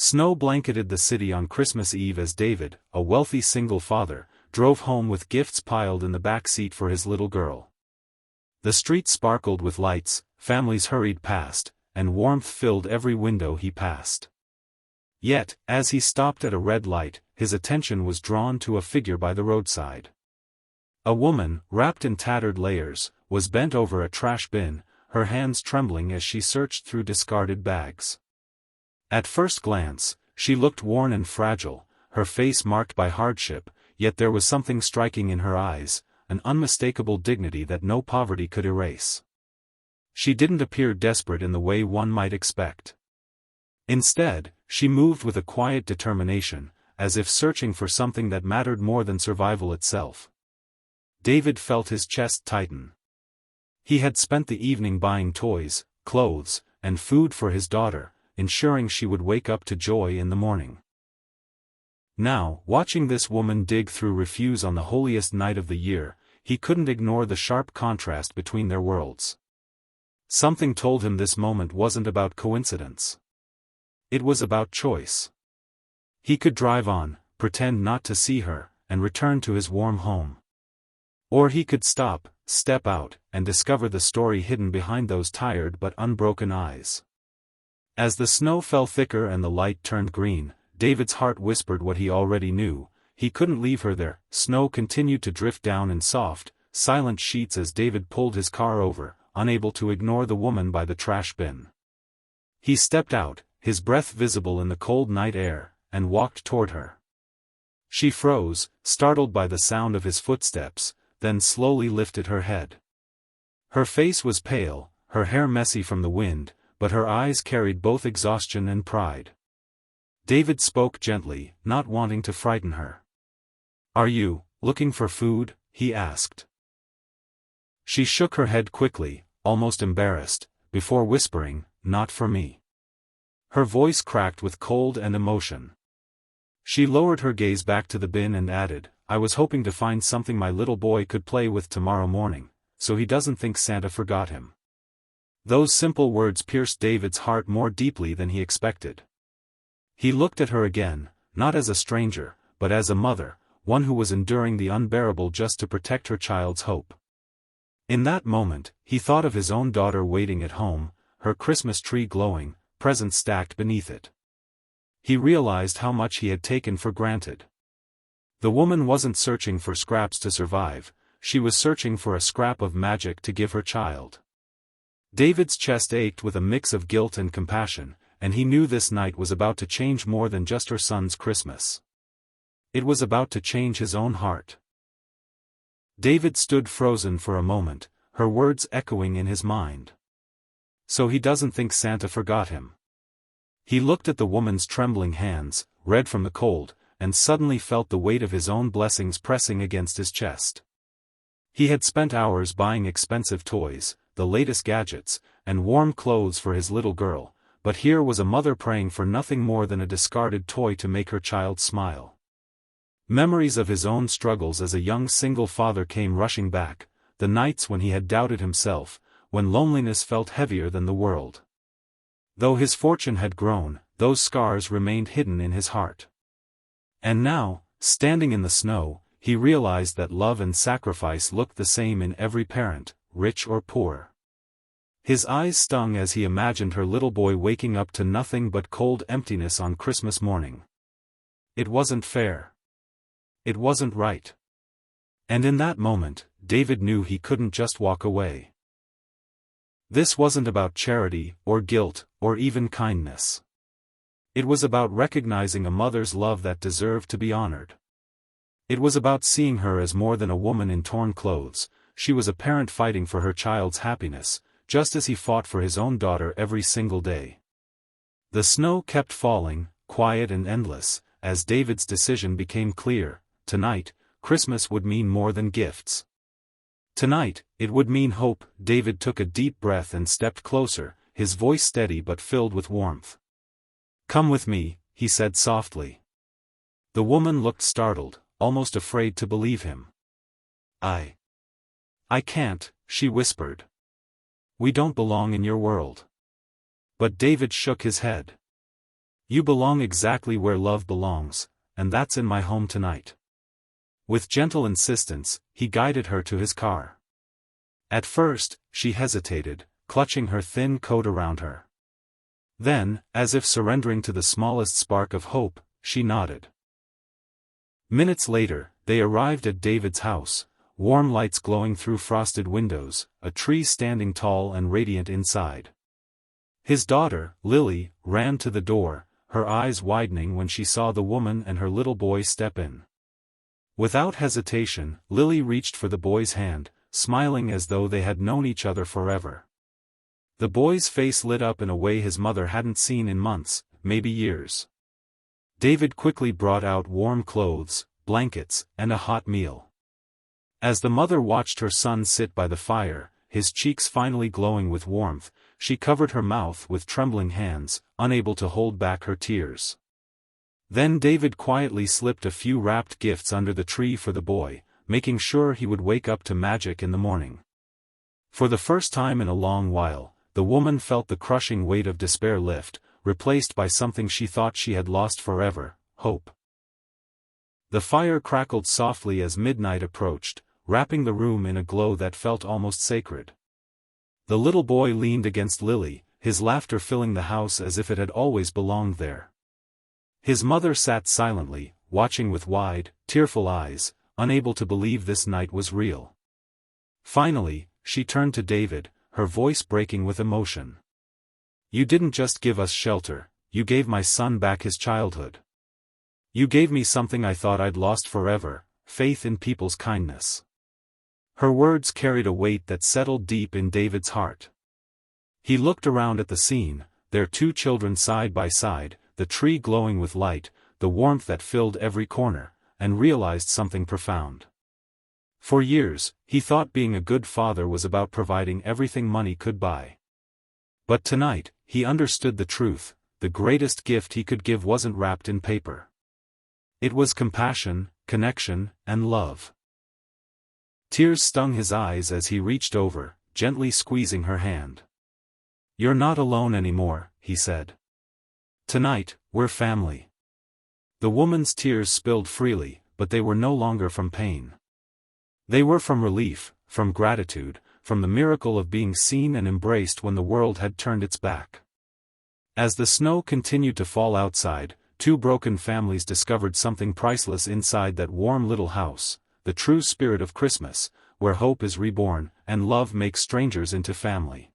Snow blanketed the city on Christmas Eve as David, a wealthy single father, drove home with gifts piled in the back seat for his little girl. The streets sparkled with lights, families hurried past, and warmth filled every window he passed. Yet, as he stopped at a red light, his attention was drawn to a figure by the roadside. A woman, wrapped in tattered layers, was bent over a trash bin, her hands trembling as she searched through discarded bags. At first glance, she looked worn and fragile, her face marked by hardship, yet there was something striking in her eyes, an unmistakable dignity that no poverty could erase. She didn't appear desperate in the way one might expect. Instead, she moved with a quiet determination, as if searching for something that mattered more than survival itself. David felt his chest tighten. He had spent the evening buying toys, clothes, and food for his daughter, ensuring she would wake up to joy in the morning. Now, watching this woman dig through refuse on the holiest night of the year, he couldn't ignore the sharp contrast between their worlds. Something told him this moment wasn't about coincidence. It was about choice. He could drive on, pretend not to see her, and return to his warm home. Or he could stop, step out, and discover the story hidden behind those tired but unbroken eyes. As the snow fell thicker and the light turned green, David's heart whispered what he already knew: he couldn't leave her there. Snow continued to drift down in soft, silent sheets as David pulled his car over, unable to ignore the woman by the trash bin. He stepped out, his breath visible in the cold night air, and walked toward her. She froze, startled by the sound of his footsteps, then slowly lifted her head. Her face was pale, her hair messy from the wind, but her eyes carried both exhaustion and pride. David spoke gently, not wanting to frighten her. "Are you looking for food?" he asked. She shook her head quickly, almost embarrassed, before whispering, "Not for me." Her voice cracked with cold and emotion. She lowered her gaze back to the bin and added, "I was hoping to find something my little boy could play with tomorrow morning, so he doesn't think Santa forgot him." Those simple words pierced David's heart more deeply than he expected. He looked at her again, not as a stranger, but as a mother, one who was enduring the unbearable just to protect her child's hope. In that moment, he thought of his own daughter waiting at home, her Christmas tree glowing, presents stacked beneath it. He realized how much he had taken for granted. The woman wasn't searching for scraps to survive, she was searching for a scrap of magic to give her child. David's chest ached with a mix of guilt and compassion, and he knew this night was about to change more than just her son's Christmas. It was about to change his own heart. David stood frozen for a moment, her words echoing in his mind. So he doesn't think Santa forgot him. He looked at the woman's trembling hands, red from the cold, and suddenly felt the weight of his own blessings pressing against his chest. He had spent hours buying expensive toys, the latest gadgets, and warm clothes for his little girl, but here was a mother praying for nothing more than a discarded toy to make her child smile. Memories of his own struggles as a young single father came rushing back, the nights when he had doubted himself, when loneliness felt heavier than the world. Though his fortune had grown, those scars remained hidden in his heart. And now, standing in the snow, he realized that love and sacrifice looked the same in every parent, rich or poor. His eyes stung as he imagined her little boy waking up to nothing but cold emptiness on Christmas morning. It wasn't fair. It wasn't right. And in that moment, David knew he couldn't just walk away. This wasn't about charity, or guilt, or even kindness. It was about recognizing a mother's love that deserved to be honored. It was about seeing her as more than a woman in torn clothes. She was a parent fighting for her child's happiness, just as he fought for his own daughter every single day. The snow kept falling, quiet and endless, as David's decision became clear: tonight, Christmas would mean more than gifts. Tonight, it would mean hope. David took a deep breath and stepped closer, his voice steady but filled with warmth. "Come with me," he said softly. The woman looked startled, almost afraid to believe him. I can't," she whispered. "We don't belong in your world." But David shook his head. You belong exactly where love belongs, and that's in my home tonight." With gentle insistence, he guided her to his car. At first, she hesitated, clutching her thin coat around her. Then, as if surrendering to the smallest spark of hope, she nodded. Minutes later, they arrived at David's house, warm lights glowing through frosted windows, a tree standing tall and radiant inside. His daughter, Lily, ran to the door, her eyes widening when she saw the woman and her little boy step in. Without hesitation, Lily reached for the boy's hand, smiling as though they had known each other forever. The boy's face lit up in a way his mother hadn't seen in months, maybe years. David quickly brought out warm clothes, blankets, and a hot meal. As the mother watched her son sit by the fire, his cheeks finally glowing with warmth, she covered her mouth with trembling hands, unable to hold back her tears. Then David quietly slipped a few wrapped gifts under the tree for the boy, making sure he would wake up to magic in the morning. For the first time in a long while, the woman felt the crushing weight of despair lift, replaced by something she thought she had lost forever, hope. The fire crackled softly as midnight approached, wrapping the room in a glow that felt almost sacred. The little boy leaned against Lily, his laughter filling the house as if it had always belonged there. His mother sat silently, watching with wide, tearful eyes, unable to believe this night was real. Finally, she turned to David, her voice breaking with emotion. "You didn't just give us shelter, you gave my son back his childhood. You gave me something I thought I'd lost forever, faith in people's kindness." Her words carried a weight that settled deep in David's heart. He looked around at the scene, their two children side by side, the tree glowing with light, the warmth that filled every corner, and realized something profound. For years, he thought being a good father was about providing everything money could buy. But tonight, he understood the truth: the greatest gift he could give wasn't wrapped in paper. It was compassion, connection, and love. Tears stung his eyes as he reached over, gently squeezing her hand. "You're not alone anymore," he said. "Tonight, we're family." The woman's tears spilled freely, but they were no longer from pain. They were from relief, from gratitude, from the miracle of being seen and embraced when the world had turned its back. As the snow continued to fall outside, two broken families discovered something priceless inside that warm little house, the true spirit of Christmas, where hope is reborn, and love makes strangers into family.